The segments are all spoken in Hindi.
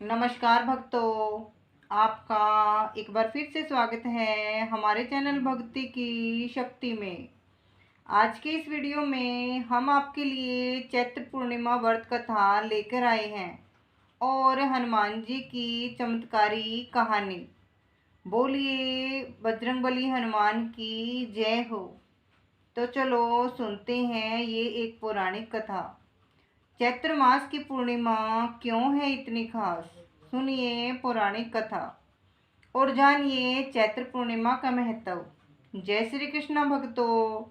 नमस्कार भक्तों, आपका एक बार फिर से स्वागत है हमारे चैनल भक्ति की शक्ति में। आज के इस वीडियो में हम आपके लिए चैत्र पूर्णिमा व्रत कथा लेकर आए हैं और हनुमान जी की चमत्कारी कहानी। बोलिए बजरंगबली हनुमान की जय हो। तो चलो सुनते हैं ये एक पौराणिक कथा। चैत्र मास की पूर्णिमा क्यों है इतनी खास? सुनिए पौराणिक कथा और जानिए चैत्र पूर्णिमा का महत्व। जय श्री कृष्ण भक्तों,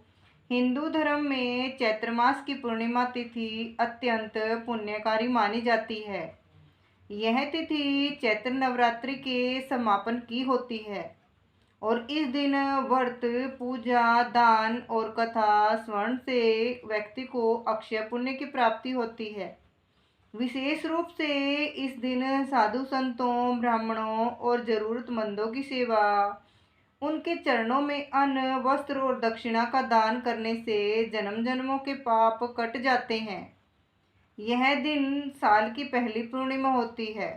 हिंदू धर्म में चैत्र मास की पूर्णिमा तिथि अत्यंत पुण्यकारी मानी जाती है। यह तिथि चैत्र नवरात्रि के समापन की होती है और इस दिन व्रत, पूजा, दान और कथा श्रवण से व्यक्ति को अक्षय पुण्य की प्राप्ति होती है। विशेष रूप से इस दिन साधु संतों, ब्राह्मणों और जरूरतमंदों की सेवा, उनके चरणों में अन्न, वस्त्र और दक्षिणा का दान करने से जन्म जन्मों के पाप कट जाते हैं। यह दिन साल की पहली पूर्णिमा होती है,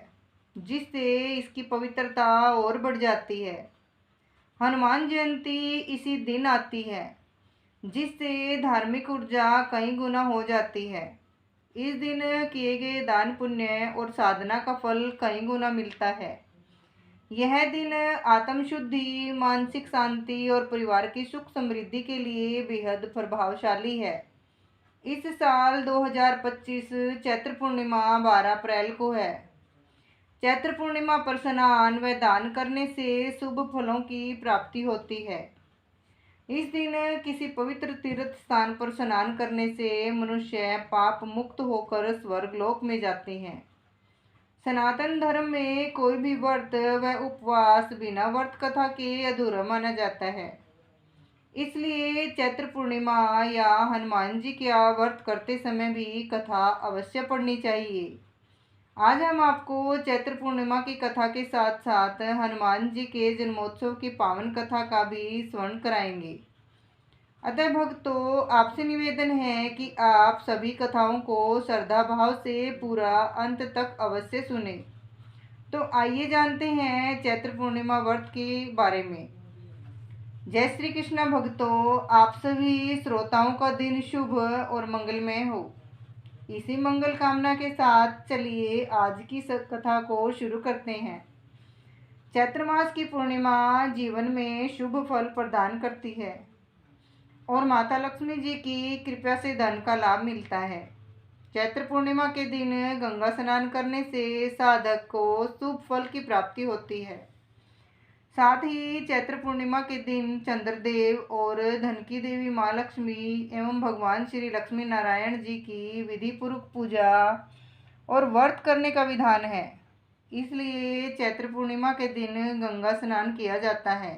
जिससे इसकी पवित्रता और बढ़ जाती है। हनुमान जयंती इसी दिन आती है, जिससे धार्मिक ऊर्जा कई गुना हो जाती है। इस दिन किए गए दान, पुण्य और साधना का फल कई गुना मिलता है। यह दिन आत्मशुद्धि, मानसिक शांति और परिवार की सुख समृद्धि के लिए बेहद प्रभावशाली है। इस साल 2025 चैत्र पूर्णिमा 12 अप्रैल को है। चैत्र पूर्णिमा पर स्नान व दान करने से शुभ फलों की प्राप्ति होती है। इस दिन किसी पवित्र तीर्थ स्थान पर स्नान करने से मनुष्य पाप मुक्त होकर स्वर्गलोक में जाते हैं। सनातन धर्म में कोई भी व्रत व उपवास बिना व्रत कथा के अधूरा माना जाता है। इसलिए चैत्र पूर्णिमा या हनुमान जी का व्रत करते समय भी कथा अवश्य पढ़नी चाहिए। आज हम आपको चैत्र पूर्णिमा की कथा के साथ साथ हनुमान जी के जन्मोत्सव की पावन कथा का भी स्मरण कराएंगे। अतः भक्तों, आपसे निवेदन है कि आप सभी कथाओं को श्रद्धा भाव से पूरा अंत तक अवश्य सुने। तो आइए जानते हैं चैत्र पूर्णिमा व्रत के बारे में। जय श्री कृष्ण भक्तों, आप सभी श्रोताओं का दिन शुभ और मंगलमय हो। इसी मंगल कामना के साथ चलिए आज की कथा को शुरू करते हैं। चैत्र मास की पूर्णिमा जीवन में शुभ फल प्रदान करती है और माता लक्ष्मी जी की कृपा से धन का लाभ मिलता है। चैत्र पूर्णिमा के दिन गंगा स्नान करने से साधक को शुभ फल की प्राप्ति होती है। साथ ही चैत्र पूर्णिमा के दिन चंद्रदेव और धन की देवी माँ लक्ष्मी एवं भगवान श्री लक्ष्मी नारायण जी की विधि पूर्वक पूजा और व्रत करने का विधान है। इसलिए चैत्र पूर्णिमा के दिन गंगा स्नान किया जाता है।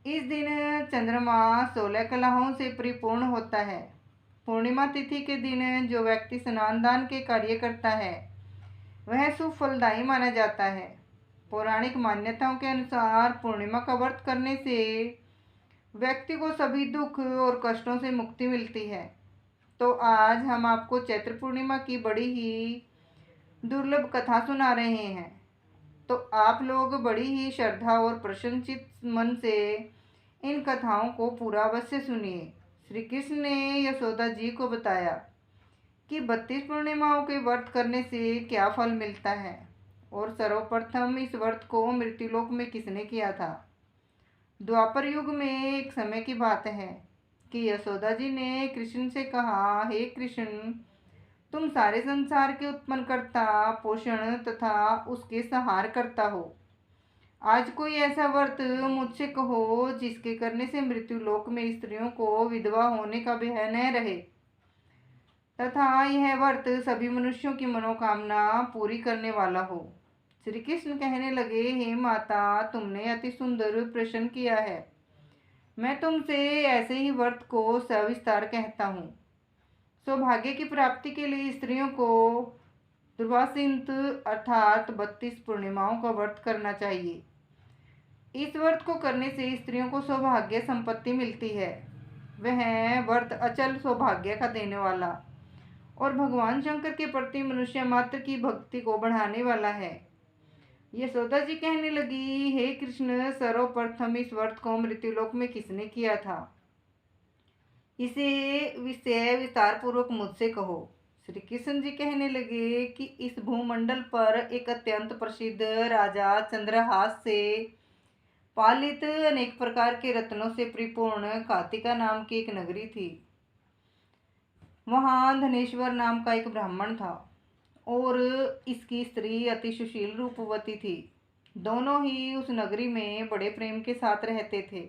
इस दिन चंद्रमा 16 कलाओं से परिपूर्ण होता है। पूर्णिमा तिथि के दिन जो व्यक्ति स्नान दान के कार्य करता है वह शुभ फलदायी माना जाता है। पौराणिक मान्यताओं के अनुसार पूर्णिमा का व्रत करने से व्यक्ति को सभी दुख और कष्टों से मुक्ति मिलती है। तो आज हम आपको चैत्र पूर्णिमा की बड़ी ही दुर्लभ कथा सुना रहे हैं। तो आप लोग बड़ी ही श्रद्धा और प्रसन्नचित मन से इन कथाओं को पूरा अवश्य सुनिए। श्री कृष्ण ने यशोदा जी को बताया कि 32 पूर्णिमाओं के व्रत करने से क्या फल मिलता है और सर्वप्रथम इस व्रत को मृत्युलोक में किसने किया था। द्वापर युग में एक समय की बात है कि यशोदा जी ने कृष्ण से कहा, हे कृष्ण, तुम सारे संसार के उत्पन्न करता, पोषण तथा उसके संहार करता हो। आज कोई ऐसा व्रत मुझसे कहो जिसके करने से मृत्युलोक में स्त्रियों को विधवा होने का भय न रहे तथा यह व्रत सभी मनुष्यों की मनोकामना पूरी करने वाला हो। श्री कृष्ण कहने लगे, हे माता, तुमने अति सुंदर प्रश्न किया है। मैं तुमसे ऐसे ही व्रत को सविस्तार कहता हूँ। सौभाग्य की प्राप्ति के लिए स्त्रियों को दुर्वासिंत अर्थात 32 पूर्णिमाओं का व्रत करना चाहिए। इस व्रत को करने से स्त्रियों को सौभाग्य संपत्ति मिलती है। वह व्रत अचल सौभाग्य का देने वाला और भगवान शंकर के प्रति मनुष्य मात्र की भक्ति को बढ़ाने वाला है। यशोदा जी कहने लगी, हे कृष्ण, सर्वप्रथम इस व्रत को मृत्युलोक में किसने किया था? इसे विषय विस्तार पूर्वक मुझसे कहो। श्री कृष्ण जी कहने लगे कि इस भूमंडल पर एक अत्यंत प्रसिद्ध राजा चंद्रहास से पालित अनेक प्रकार के रत्नों से परिपूर्ण कातिका नाम की एक नगरी थी। वहाँ धनेश्वर नाम का एक ब्राह्मण था और इसकी स्त्री अति सुशील रूपवती थी। दोनों ही उस नगरी में बड़े प्रेम के साथ रहते थे।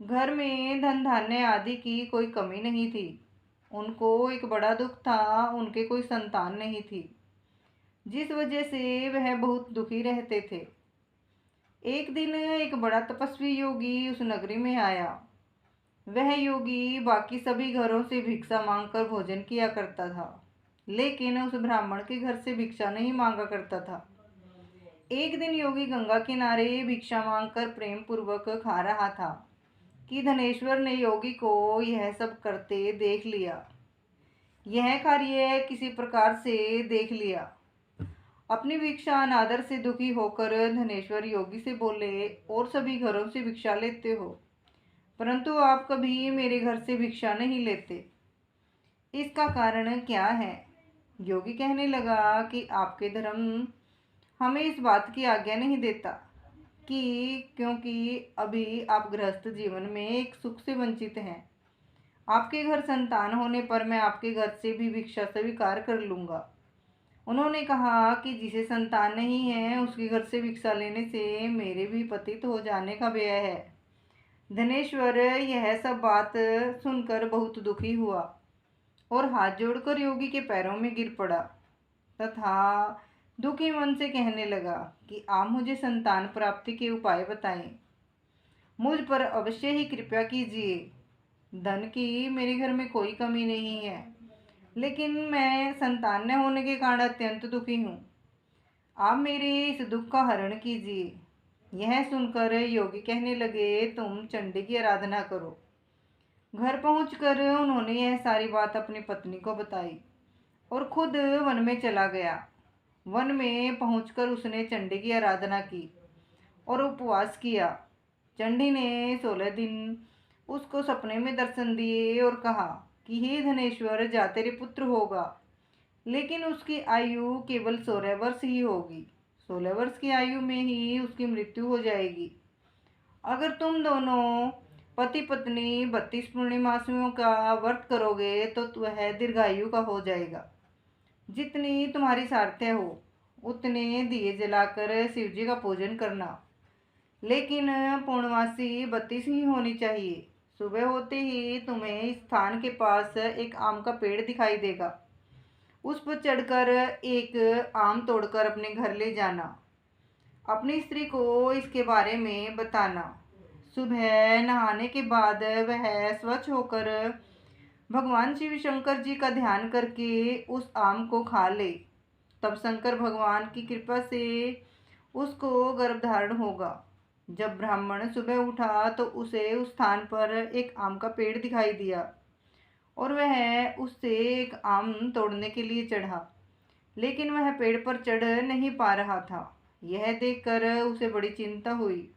घर में धन धान्य आदि की कोई कमी नहीं थी। उनको एक बड़ा दुख था, उनके कोई संतान नहीं थी, जिस वजह से वह बहुत दुखी रहते थे। एक दिन एक बड़ा तपस्वी योगी उस नगरी में आया। वह योगी बाकी सभी घरों से भिक्षा मांगकर भोजन किया करता था, लेकिन उस ब्राह्मण के घर से भिक्षा नहीं मांगा करता था। एक दिन योगी गंगा किनारे भिक्षा मांगकर प्रेम पूर्वक खा रहा था कि धनेश्वर ने योगी को यह सब करते देख लिया। यह कार्य किसी प्रकार से देख लिया। अपनी भिक्षा अनादर से दुखी होकर धनेश्वर योगी से बोले, और सभी घरों से भिक्षा लेते हो, परंतु आप कभी मेरे घर से भिक्षा नहीं लेते, इसका कारण क्या है? योगी कहने लगा कि आपके धर्म हमें इस बात की आज्ञा नहीं देता क्योंकि अभी आप गृहस्थ जीवन में एक सुख से वंचित हैं। आपके घर संतान होने पर मैं आपके घर से भी भिक्षा स्वीकार कर लूँगा। उन्होंने कहा कि जिसे संतान नहीं है उसके घर से भिक्षा लेने से मेरे भी पतित हो जाने का भय है। धनेश्वर यह सब बात सुनकर बहुत दुखी हुआ और हाथ जोड़कर योगी के पैरों में गिर पड़ा तथा दुखी मन से कहने लगा कि आप मुझे संतान प्राप्ति के उपाय बताएं। मुझ पर अवश्य ही कृपा कीजिए। धन की मेरे घर में कोई कमी नहीं है, लेकिन मैं संतान न होने के कारण अत्यंत दुखी हूँ। आप मेरे इस दुख का हरण कीजिए। यह सुनकर योगी कहने लगे, तुम चंडी की आराधना करो। घर पहुंचकर उन्होंने यह सारी बात अपनी पत्नी को बताई और खुद वन में चला गया। वन में पहुंचकर उसने चंडी की आराधना की और उपवास किया। चंडी ने 16 दिन उसको सपने में दर्शन दिए और कहा कि हे धनेश्वर, जा तेरे पुत्र होगा, लेकिन उसकी आयु केवल 16 वर्ष ही होगी। 16 वर्ष की आयु में ही उसकी मृत्यु हो जाएगी। अगर तुम दोनों पति पत्नी 32 पूर्णिमासियों का व्रत करोगे तो वह दीर्घायु का हो जाएगा। जितनी तुम्हारी सामर्थ्य हो उतने दिए जलाकर शिव जी का पूजन करना, लेकिन पूर्णमासी 32 ही होनी चाहिए। सुबह होते ही तुम्हें इस स्थान के पास एक आम का पेड़ दिखाई देगा। उस पर चढ़कर एक आम तोड़कर अपने घर ले जाना। अपनी स्त्री को इसके बारे में बताना। सुबह नहाने के बाद वह स्वच्छ होकर भगवान शिव शंकर जी का ध्यान करके उस आम को खा ले। तब शंकर भगवान की कृपा से उसको गर्भधारण होगा। जब ब्राह्मण सुबह उठा तो उसे उस स्थान पर एक आम का पेड़ दिखाई दिया और वह उससे एक आम तोड़ने के लिए चढ़ा, लेकिन वह पेड़ पर चढ़ नहीं पा रहा था। यह देखकर उसे बड़ी चिंता हुई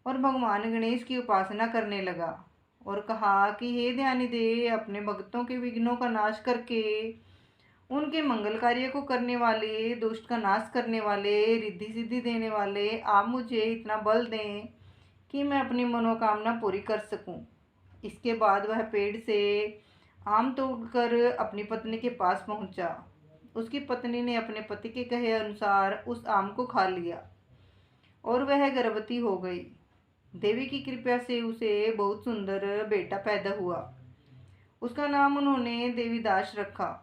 और भगवान गणेश की उपासना करने लगा और कहा कि हे ध्यानिदे, अपने भक्तों के विघ्नों का नाश करके उनके मंगल कार्य को करने वाले, दुष्ट का नाश करने वाले, रिद्धि सिद्धि देने वाले, आप मुझे इतना बल दें कि मैं अपनी मनोकामना पूरी कर सकूं। इसके बाद वह पेड़ से आम तोड़कर अपनी पत्नी के पास पहुंचा। उसकी पत्नी ने अपने पति के कहे अनुसार उस आम को खा लिया और वह गर्भवती हो गई। देवी की कृपा से उसे बहुत सुंदर बेटा पैदा हुआ। उसका नाम उन्होंने देवीदास रखा।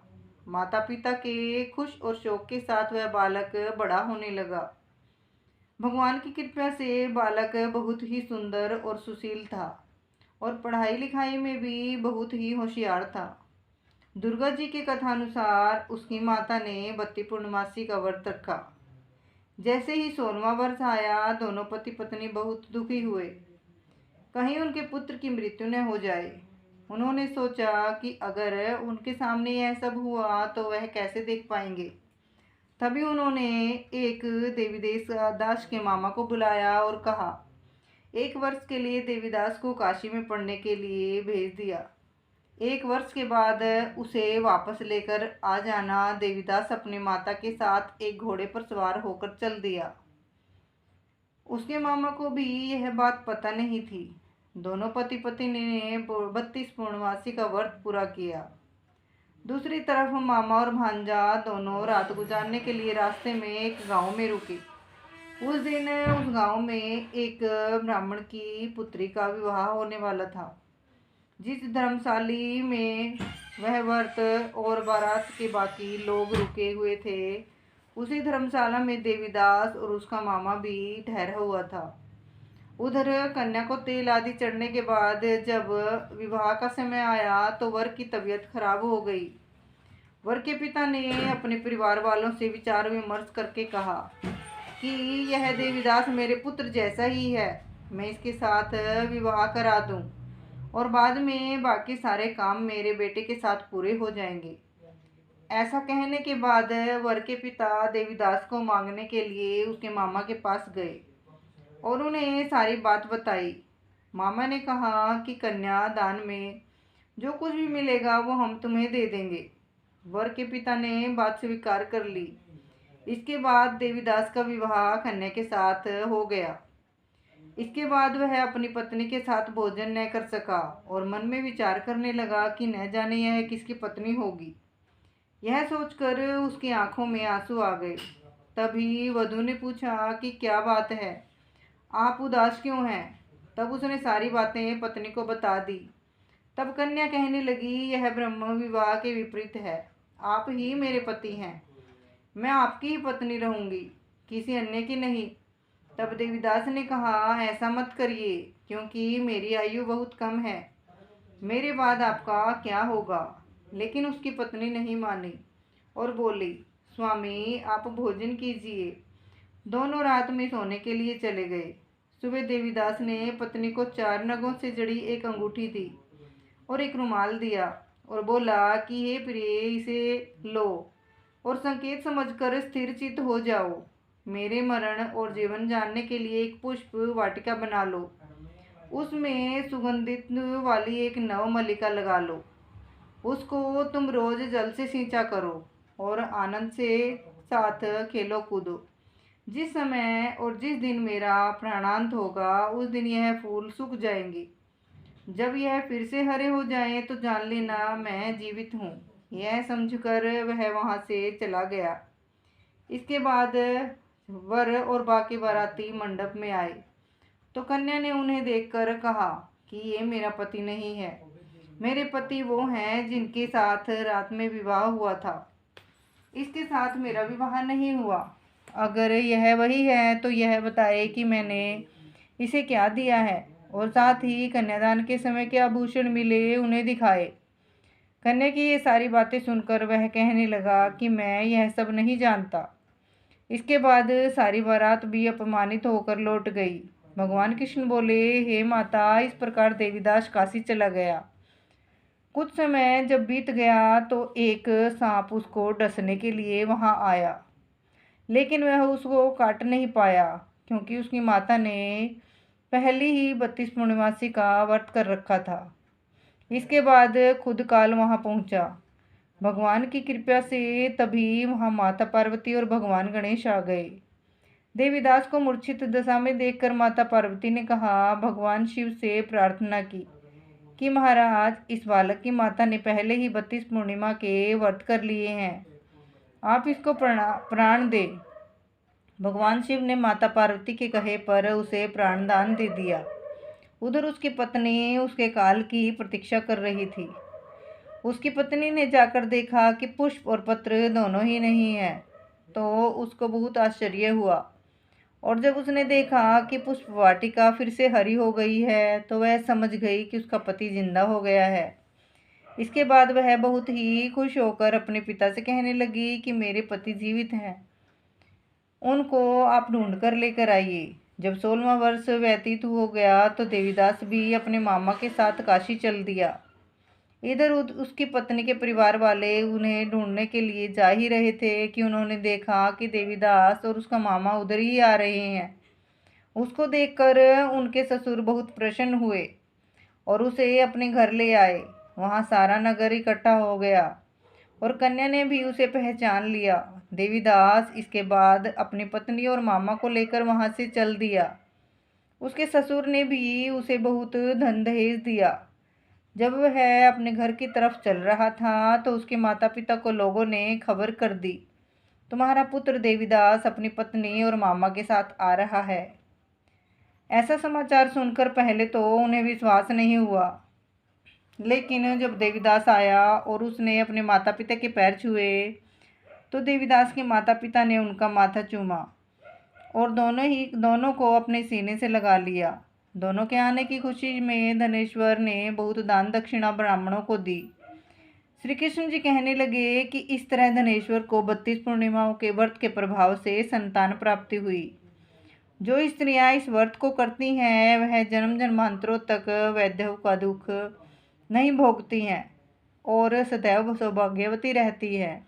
माता पिता के खुश और शौक के साथ वह बालक बड़ा होने लगा। भगवान की कृपा से बालक बहुत ही सुंदर और सुशील था और पढ़ाई लिखाई में भी बहुत ही होशियार था। दुर्गा जी के कथानुसार उसकी माता ने 32 पूर्णमासी का व्रत रखा। जैसे ही 16वां वर्ष आया, दोनों पति पत्नी बहुत दुखी हुए, कहीं उनके पुत्र की मृत्यु न हो जाए। उन्होंने सोचा कि अगर उनके सामने यह सब हुआ तो वह कैसे देख पाएंगे। तभी उन्होंने एक देवीदेस दास के मामा को बुलाया और कहा, 1 वर्ष के लिए देवीदास को काशी में पढ़ने के लिए भेज दिया। 1 वर्ष के बाद उसे वापस लेकर आ जाना। देवीदास अपनी माता के साथ एक घोड़े पर सवार होकर चल दिया। उसके मामा को भी यह बात पता नहीं थी। दोनों पति पत्नी ने 32 पूर्णमासी का व्रत पूरा किया। दूसरी तरफ मामा और भांजा दोनों रात गुजारने के लिए रास्ते में एक गांव में रुके। उस दिन उस गांव में एक ब्राह्मण की पुत्री का विवाह होने वाला था। जिस धर्मशाली में वह व्रत और बारात के बाकी लोग रुके हुए थे, उसी धर्मशाला में देवीदास और उसका मामा भी ठहरा हुआ था। उधर कन्या को तेल आदि चढ़ने के बाद जब विवाह का समय आया तो वर की तबीयत खराब हो गई। वर के पिता ने अपने परिवार वालों से विचार विमर्श करके कहा कि यह देवीदास मेरे पुत्र जैसा ही है, मैं इसके साथ विवाह करा दूं और बाद में बाकी सारे काम मेरे बेटे के साथ पूरे हो जाएंगे। ऐसा कहने के बाद वर के पिता देवीदास को मांगने के लिए उसके मामा के पास गए और उन्हें सारी बात बताई। मामा ने कहा कि कन्या दान में जो कुछ भी मिलेगा वो हम तुम्हें दे देंगे। वर के पिता ने बात स्वीकार कर ली। इसके बाद देवीदास का विवाह कन्या के साथ हो गया। इसके बाद वह अपनी पत्नी के साथ भोजन न कर सका और मन में विचार करने लगा कि न जाने यह किसकी पत्नी होगी। यह सोचकर उसकी आंखों में आंसू आ गए। तभी वधू ने पूछा कि क्या बात है, आप उदास क्यों हैं? तब उसने सारी बातें पत्नी को बता दी। तब कन्या कहने लगी, यह ब्रह्म विवाह के विपरीत है। आप ही मेरे पति हैं, मैं आपकी ही पत्नी रहूंगी, किसी अन्य की नहीं। तब देवीदास ने कहा, ऐसा मत करिए, क्योंकि मेरी आयु बहुत कम है, मेरे बाद आपका क्या होगा। लेकिन उसकी पत्नी नहीं मानी और बोली, स्वामी आप भोजन कीजिए। दोनों रात में सोने के लिए चले गए। सुबह देवीदास ने पत्नी को 4 नगों से जड़ी एक अंगूठी दी और एक रुमाल दिया और बोला कि हे प्रिय, इसे लो और संकेत समझकर स्थिर चित्त हो जाओ। मेरे मरण और जीवन जानने के लिए एक पुष्प वाटिका बना लो, उसमें सुगंधित वाली एक नव मल्लिका लगा लो। उसको तुम रोज जल से सींचा करो और आनंद से साथ खेलो कूदो। जिस समय और जिस दिन मेरा प्राणांत होगा उस दिन यह फूल सूख जाएंगे। जब यह फिर से हरे हो जाएं तो जान लेना मैं जीवित हूँ। यह समझकर वह वहाँ से चला गया। इसके बाद वर और बाकी बाराती मंडप में आए तो कन्या ने उन्हें देखकर कहा कि ये मेरा पति नहीं है, मेरे पति वो हैं जिनके साथ रात में विवाह हुआ था, इसके साथ मेरा विवाह नहीं हुआ। अगर यह वही है तो यह बताए कि मैंने इसे क्या दिया है और साथ ही कन्यादान के समय क्या आभूषण मिले उन्हें दिखाए। कन्या की ये सारी बातें सुनकर वह कहने लगा कि मैं यह सब नहीं जानता। इसके बाद सारी बारात भी अपमानित होकर लौट गई। भगवान कृष्ण बोले, हे माता, इस प्रकार देवीदास काशी चला गया। कुछ समय जब बीत गया तो एक सांप उसको डसने के लिए वहां आया, लेकिन वह उसको काट नहीं पाया क्योंकि उसकी माता ने पहले ही 32 पूर्णमासी का व्रत कर रखा था। इसके बाद खुद काल वहां पहुंचा। भगवान की कृपा से तभी वहां माता पार्वती और भगवान गणेश आ गए। देवीदास को मूर्छित दशा में देखकर माता पार्वती ने कहा, भगवान शिव से प्रार्थना की कि महाराज, इस बालक की माता ने पहले ही 32 पूर्णिमा के व्रत कर लिए हैं, आप इसको प्राण दे। भगवान शिव ने माता पार्वती के कहे पर उसे प्राणदान दे दिया। उधर उसकी पत्नी उसके काल की प्रतीक्षा कर रही थी। उसकी पत्नी ने जाकर देखा कि पुष्प और पत्र दोनों ही नहीं है, तो उसको बहुत आश्चर्य हुआ। और जब उसने देखा कि पुष्प वाटिका फिर से हरी हो गई है तो वह समझ गई कि उसका पति जिंदा हो गया है। इसके बाद वह बहुत ही खुश होकर अपने पिता से कहने लगी कि मेरे पति जीवित हैं, उनको आप ढूंढ कर लेकर आइए। जब 16वां वर्ष व्यतीत हो गया तो देवीदास भी अपने मामा के साथ काशी चल दिया। इधर उसकी पत्नी के परिवार वाले उन्हें ढूंढने के लिए जा ही रहे थे कि उन्होंने देखा कि देवीदास और उसका मामा उधर ही आ रहे हैं। उसको देखकर उनके ससुर बहुत प्रसन्न हुए और उसे अपने घर ले आए। वहाँ सारा नगर इकट्ठा हो गया और कन्या ने भी उसे पहचान लिया। देवीदास इसके बाद अपनी पत्नी और मामा को लेकर वहाँ से चल दिया। उसके ससुर ने भी उसे बहुत धन दहेज दिया। जब वह अपने घर की तरफ चल रहा था तो उसके माता पिता को लोगों ने खबर कर दी, तुम्हारा पुत्र देवीदास अपनी पत्नी और मामा के साथ आ रहा है। ऐसा समाचार सुनकर पहले तो उन्हें विश्वास नहीं हुआ, लेकिन जब देवीदास आया और उसने अपने माता पिता के पैर छुए तो देवीदास के माता पिता ने उनका माथा चूमा और दोनों को अपने सीने से लगा लिया। दोनों के आने की खुशी में धनेश्वर ने बहुत दान दक्षिणा ब्राह्मणों को दी। श्री कृष्ण जी कहने लगे कि इस तरह धनेश्वर को 32 पूर्णिमाओं के व्रत के प्रभाव से संतान प्राप्ति हुई। जो स्त्रियां इस व्रत को करती हैं वह जन्म जन्मांतरों तक वैधव्य का दुख नहीं भोगती हैं और सदैव सौभाग्यवती रहती है।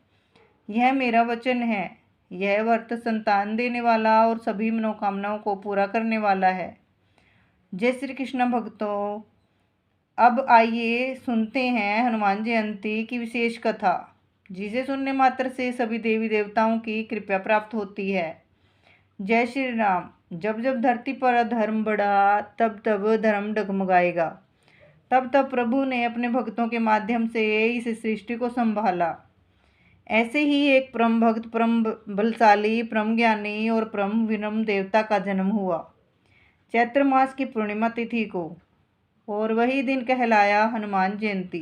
यह मेरा वचन है। यह व्रत संतान देने वाला और सभी मनोकामनाओं को पूरा करने वाला है। जय श्री कृष्ण भक्तों, अब आइए सुनते हैं हनुमान जयंती की विशेष कथा, जिसे सुनने मात्र से सभी देवी देवताओं की कृपा प्राप्त होती है। जय श्री राम। जब जब धरती पर अधर्म बढ़ा तब तब धर्म डगमगाएगा। तब तब प्रभु ने अपने भक्तों के माध्यम से इस सृष्टि को संभाला। ऐसे ही एक परम भक्त, परम बलशाली, परम ज्ञानी और परम विनम्र देवता का जन्म हुआ चैत्र मास की पूर्णिमा तिथि को, और वही दिन कहलाया हनुमान जयंती।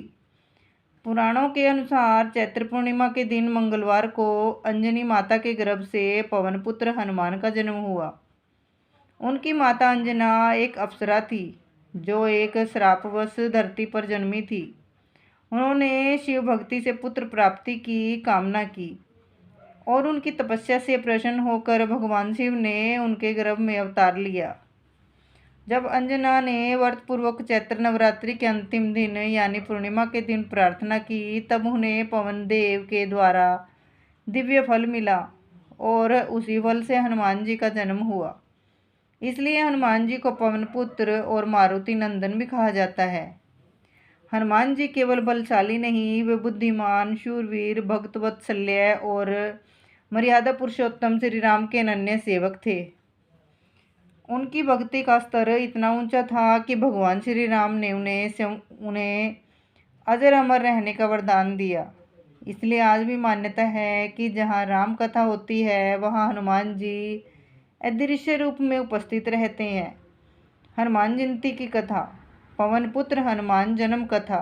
पुराणों के अनुसार चैत्र पूर्णिमा के दिन मंगलवार को अंजनी माता के गर्भ से पवन पुत्र हनुमान का जन्म हुआ। उनकी माता अंजना एक अप्सरा थी जो एक श्रापवश धरती पर जन्मी थी। उन्होंने शिव भक्ति से पुत्र प्राप्ति की कामना की और उनकी तपस्या से प्रसन्न होकर भगवान शिव ने उनके गर्भ में अवतार लिया। जब अंजना ने व्रतपूर्वक चैत्र नवरात्रि के अंतिम दिन यानी पूर्णिमा के दिन प्रार्थना की, तब उन्हें पवन देव के द्वारा दिव्य फल मिला और उसी फल से हनुमान जी का जन्म हुआ। इसलिए हनुमान जी को पवन पुत्र और मारुति नंदन भी कहा जाता है। हनुमान जी केवल बलशाली नहीं, वे बुद्धिमान, शूरवीर, भक्तवत्सल्य और मर्यादा पुरुषोत्तम श्री राम के अनन्य सेवक थे। उनकी भक्ति का स्तर इतना ऊंचा था कि भगवान श्री राम ने उन्हें अजर अमर रहने का वरदान दिया। इसलिए आज भी मान्यता है कि जहाँ राम कथा होती है वहाँ हनुमान जी अदृश्य रूप में उपस्थित रहते हैं। हनुमान जयंती की कथा। पवन पुत्र हनुमान जन्म कथा।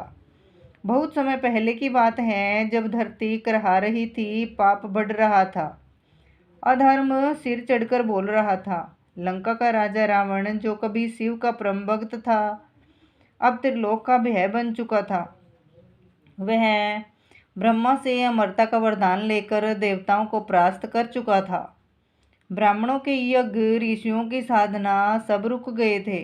बहुत समय पहले की बात है, जब धरती करहा रही थी, पाप बढ़ रहा था, अधर्म सिर चढ़कर बोल रहा था। लंका का राजा रावण, जो कभी शिव का परम भक्त था, अब त्रिलोक का भय बन चुका था। वह ब्रह्मा से अमरता का वरदान लेकर देवताओं को परास्त कर चुका था। ब्राह्मणों के यज्ञ, ऋषियों की साधना सब रुक गए थे।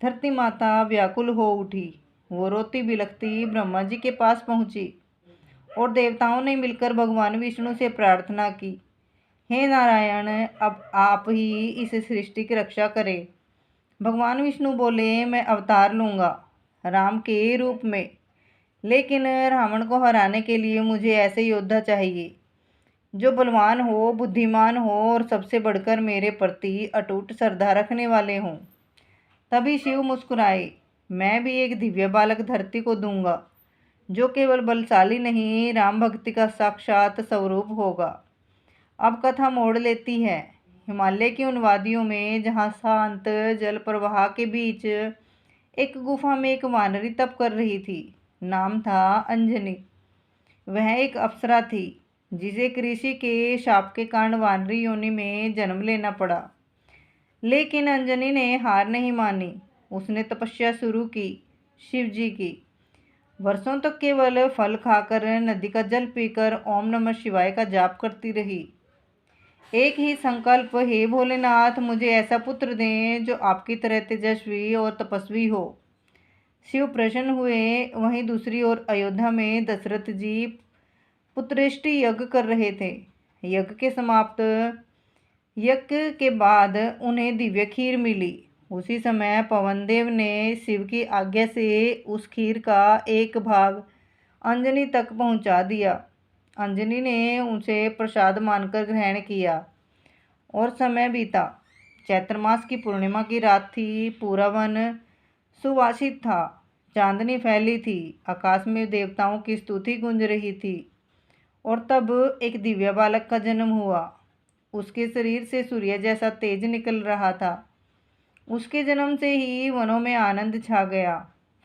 धरती माता व्याकुल हो उठी। वो रोती बिलखती ब्रह्मा जी के पास पहुंची और देवताओं ने मिलकर भगवान विष्णु से प्रार्थना की, हे नारायण, अब आप ही इस सृष्टि की रक्षा करें। भगवान विष्णु बोले, मैं अवतार लूँगा राम के रूप में, लेकिन रावण को हराने के लिए मुझे ऐसे योद्धा चाहिए जो बलवान हो, बुद्धिमान हो और सबसे बढ़कर मेरे प्रति अटूट श्रद्धा रखने वाले हों। तभी शिव मुस्कुराए, मैं भी एक दिव्य बालक धरती को दूंगा जो केवल बलशाली नहीं, राम भक्ति का साक्षात स्वरूप होगा। अब कथा मोड़ लेती है हिमालय की उन वादियों में, जहाँ शांत जल प्रवाह के बीच एक गुफा में एक वानरी तप कर रही थी। नाम था अंजनी। वह एक अप्सरा थी जिसे ऋषि के शाप के कारण वानरी योनि में जन्म लेना पड़ा। लेकिन अंजनी ने हार नहीं मानी। उसने तपस्या शुरू की, शिव जी की। वर्षों तक केवल फल खाकर, नदी का जल पीकर ओम नमः शिवाय का जाप करती रही। एक ही संकल्प, हे भोलेनाथ, मुझे ऐसा पुत्र दें जो आपकी तरह तेजस्वी और तपस्वी हो। शिव प्रसन्न हुए। वहीं दूसरी ओर अयोध्या में दशरथ जी पुत्रेष्टि यज्ञ कर रहे थे। यज्ञ के बाद उन्हें दिव्य खीर मिली। उसी समय पवनदेव ने शिव की आज्ञा से उस खीर का एक भाग अंजनी तक पहुंचा दिया। अंजनी ने उसे प्रसाद मानकर ग्रहण किया और समय बीता। चैत्र मास की पूर्णिमा की रात थी। पूरा वन सुवासित था। चांदनी फैली थी। आकाश में देवताओं की स्तुति गूंज रही थी। और तब एक दिव्य बालक का जन्म हुआ। उसके शरीर से सूर्य जैसा तेज निकल रहा था। उसके जन्म से ही वनों में आनंद छा गया।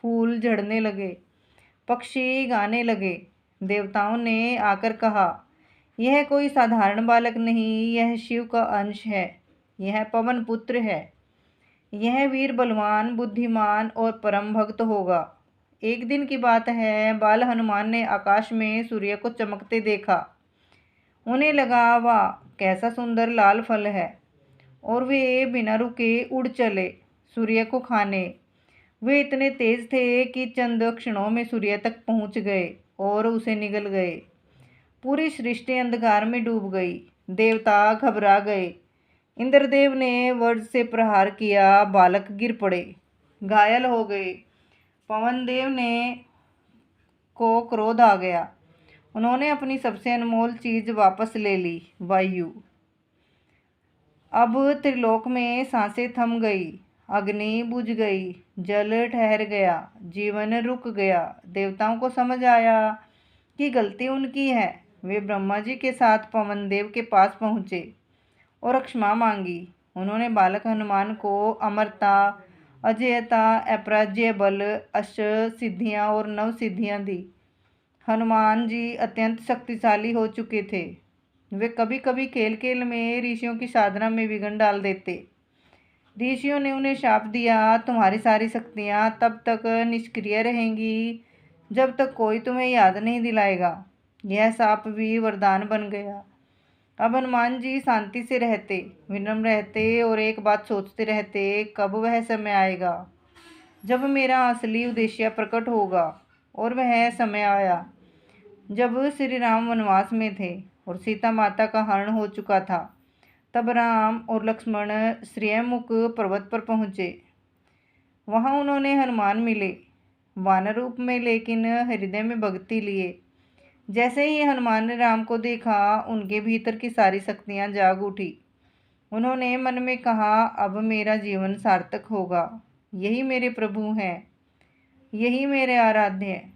फूल झड़ने लगे, पक्षी गाने लगे। देवताओं ने आकर कहा, यह कोई साधारण बालक नहीं, यह शिव का अंश है। यह पवन पुत्र है। यह वीर, बलवान, बुद्धिमान और परम भक्त होगा। एक दिन की बात है, बाल हनुमान ने आकाश में सूर्य को चमकते देखा। उन्हें लगा, वाह कैसा सुंदर लाल फल है। और वे बिना रुके उड़ चले सूर्य को खाने। वे इतने तेज थे कि चंद क्षणों में सूर्य तक पहुंच गए और उसे निगल गए। पूरी सृष्टि अंधकार में डूब गई। देवता घबरा गए। इंद्रदेव ने वज्र से प्रहार किया। बालक गिर पड़े, घायल हो गए। पवनदेव ने को क्रोध आ गया। उन्होंने अपनी सबसे अनमोल चीज वापस ले ली, वायु। अब त्रिलोक में सांसें थम गई। अग्नि बुझ गई, जल ठहर गया, जीवन रुक गया। देवताओं को समझ आया कि गलती उनकी है। वे ब्रह्मा जी के साथ पवनदेव के पास पहुँचे और क्षमा मांगी। उन्होंने बालक हनुमान को अमरता, अजेयता, अपराज्य बल, अष्ट सिद्धियाँ और नव सिद्धियाँ दी। हनुमान जी अत्यंत शक्तिशाली हो चुके थे। वे कभी कभी खेल खेल में ऋषियों की साधना में विघ्न डाल देते। ऋषियों ने उन्हें शाप दिया, तुम्हारी सारी शक्तियाँ तब तक निष्क्रिय रहेंगी जब तक कोई तुम्हें याद नहीं दिलाएगा। यह शाप भी वरदान बन गया। अब हनुमान जी शांति से रहते, विनम्र रहते और एक बात सोचते रहते, कब वह समय आएगा जब मेरा असली उद्देश्य प्रकट होगा। और वह समय आया जब श्री राम वनवास में थे और सीता माता का हरण हो चुका था। तब राम और लक्ष्मण श्रेयमुख पर्वत पर पहुँचे। वहाँ उन्होंने हनुमान मिले, वानर रूप में, लेकिन हृदय में भक्ति लिए। जैसे ही हनुमान ने राम को देखा, उनके भीतर की सारी शक्तियाँ जाग उठी। उन्होंने मन में कहा, अब मेरा जीवन सार्थक होगा। यही मेरे प्रभु हैं, यही मेरे आराध्य हैं।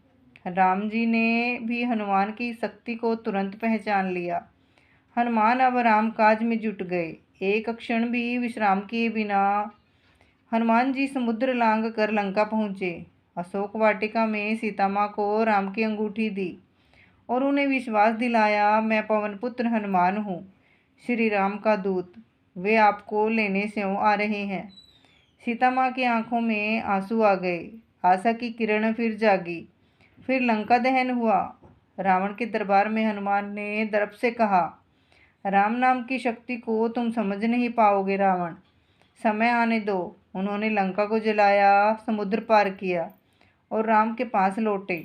राम जी ने भी हनुमान की शक्ति को तुरंत पहचान लिया। हनुमान अब राम काज में जुट गए। एक क्षण भी विश्राम किए बिना हनुमान जी समुद्र लांघ कर लंका पहुँचे। अशोक वाटिका में सीता माँ को राम की अंगूठी दी और उन्हें विश्वास दिलाया, मैं पवन पुत्र हनुमान हूँ, श्री राम का दूत। वे आपको लेने स्यों आ रहे हैं। सीता माँ की आंखों में आंसू आ गए। आशा की किरण फिर जागी। फिर लंका दहन हुआ। रावण के दरबार में हनुमान ने दर्प से कहा, राम नाम की शक्ति को तुम समझ नहीं पाओगे रावण, समय आने दो। उन्होंने लंका को जलाया, समुद्र पार किया और राम के पास लौटे।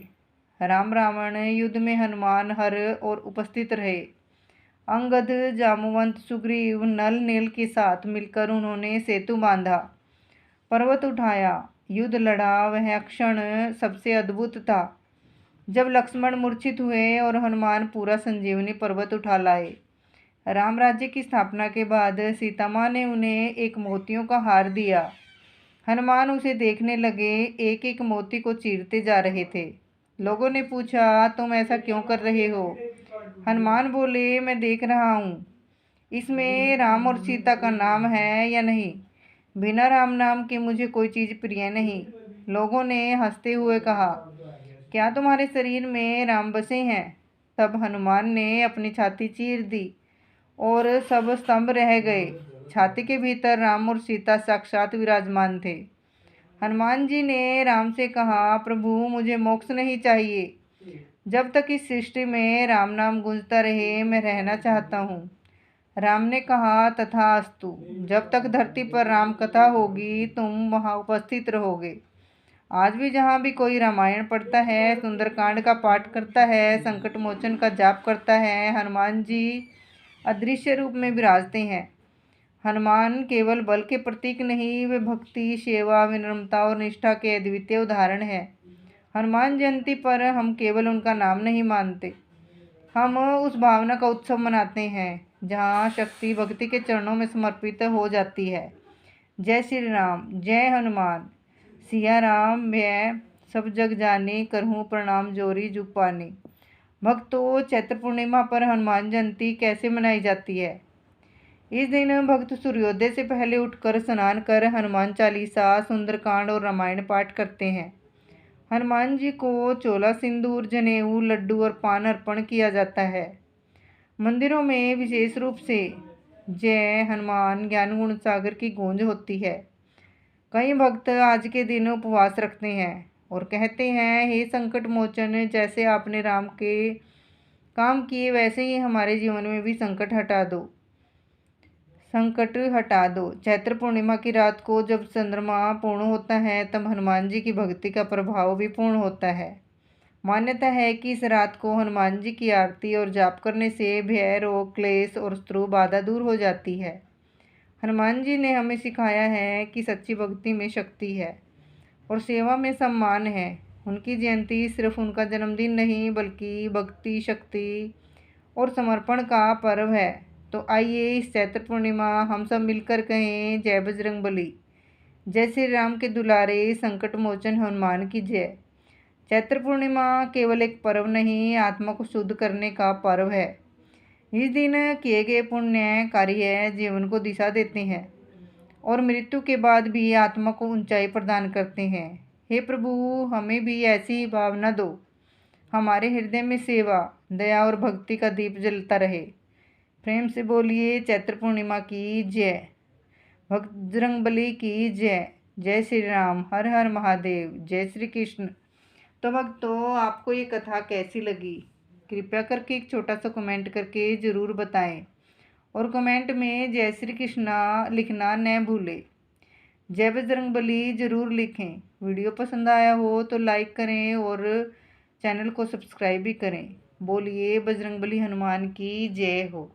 राम रावण युद्ध में हनुमान हर और उपस्थित रहे। अंगद, जामवंत, सुग्रीव, नल, नील के साथ मिलकर उन्होंने सेतु बांधा, पर्वत उठाया, युद्ध लड़ा। वह क्षण सबसे अद्भुत था जब लक्ष्मण मूर्छित हुए और हनुमान पूरा संजीवनी पर्वत उठा लाए। राम राज्य की स्थापना के बाद सीता माँ ने उन्हें एक मोतियों का हार दिया। हनुमान उसे देखने लगे, एक एक मोती को चीरते जा रहे थे। लोगों ने पूछा, तुम ऐसा क्यों कर रहे हो? हनुमान बोले, मैं देख रहा हूँ इसमें राम और सीता का नाम है या नहीं। बिना राम नाम के मुझे कोई चीज़ प्रिय नहीं। लोगों ने हंसते हुए कहा, क्या तुम्हारे शरीर में राम बसे हैं? तब हनुमान ने अपनी छाती चीर दी और सब स्तंभ रह गए। छाती के भीतर राम और सीता साक्षात विराजमान थे। हनुमान जी ने राम से कहा, प्रभु मुझे मोक्ष नहीं चाहिए। जब तक इस सृष्टि में राम नाम गूंजता रहे मैं रहना चाहता हूँ। राम ने कहा, तथास्तु। जब तक धरती पर राम कथा होगी तुम वहाँ उपस्थित रहोगे। आज भी जहाँ भी कोई रामायण पढ़ता है, सुंदरकांड का पाठ करता है, संकट मोचन का जाप करता है, हनुमान जी अदृश्य रूप में विराजते हैं। हनुमान केवल बल के प्रतीक नहीं, वे भक्ति, सेवा, विनम्रता और निष्ठा के अद्वितीय उदाहरण है। हनुमान जयंती पर हम केवल उनका नाम नहीं मानते, हम उस भावना का उत्सव मनाते हैं जहाँ शक्ति भक्ति के चरणों में समर्पित हो जाती है। जय श्री राम, जय हनुमान, सिया राम मैं सब जग जाने, करहूँ प्रणाम जोरी जुग पानी। भक्तों, चैत्र पूर्णिमा पर हनुमान जयंती कैसे मनाई जाती है? इस दिन भक्त सूर्योदय से पहले उठकर स्नान कर हनुमान चालीसा, सुंदरकांड और रामायण पाठ करते हैं। हनुमान जी को चोला, सिंदूर, जनेऊ, लड्डू और पान अर्पण किया जाता है। मंदिरों में विशेष रूप से जय हनुमान ज्ञान गुण सागर की गूंज होती है। कई भक्त आज के दिन उपवास रखते हैं और कहते हैं, हे संकट मोचन, जैसे आपने राम के काम किए वैसे ही हमारे जीवन में भी संकट हटा दो। चैत्र पूर्णिमा की रात को जब चंद्रमा पूर्ण होता है तब हनुमान जी की भक्ति का प्रभाव भी पूर्ण होता है। मान्यता है कि इस रात को हनुमान जी की आरती और जाप करने से भय, रोग, क्लेश और शत्रु बाधा दूर हो जाती है। हनुमान जी ने हमें सिखाया है कि सच्ची भक्ति में शक्ति है और सेवा में सम्मान है। उनकी जयंती सिर्फ उनका जन्मदिन नहीं बल्कि भक्ति, शक्ति और समर्पण का पर्व है। तो आइए इस चैत्र पूर्णिमा हम सब मिलकर कहें, जय बजरंगबली, जय श्री राम के दुलारे, संकट मोचन हनुमान की जय। चैत्र पूर्णिमा केवल एक पर्व नहीं, आत्मा को शुद्ध करने का पर्व है। इस दिन किए गए पुण्य कार्य जीवन को दिशा देते हैं और मृत्यु के बाद भी आत्मा को ऊंचाई प्रदान करते हैं। हे प्रभु, हमें भी ऐसी भावना दो, हमारे हृदय में सेवा, दया और भक्ति का दीप जलता रहे। प्रेम से बोलिए, चैत्र पूर्णिमा की जय, बजरंगबली की जय, जय श्री राम, हर हर महादेव, जय श्री कृष्ण। तो भक्तों, आपको ये कथा कैसी लगी? कृपया करके एक छोटा सा कमेंट करके ज़रूर बताएं और कमेंट में जय श्री कृष्णा लिखना न भूलें। जय बजरंगबली ज़रूर लिखें। वीडियो पसंद आया हो तो लाइक करें और चैनल को सब्सक्राइब भी करें। बोलिए बजरंगबली हनुमान की जय हो।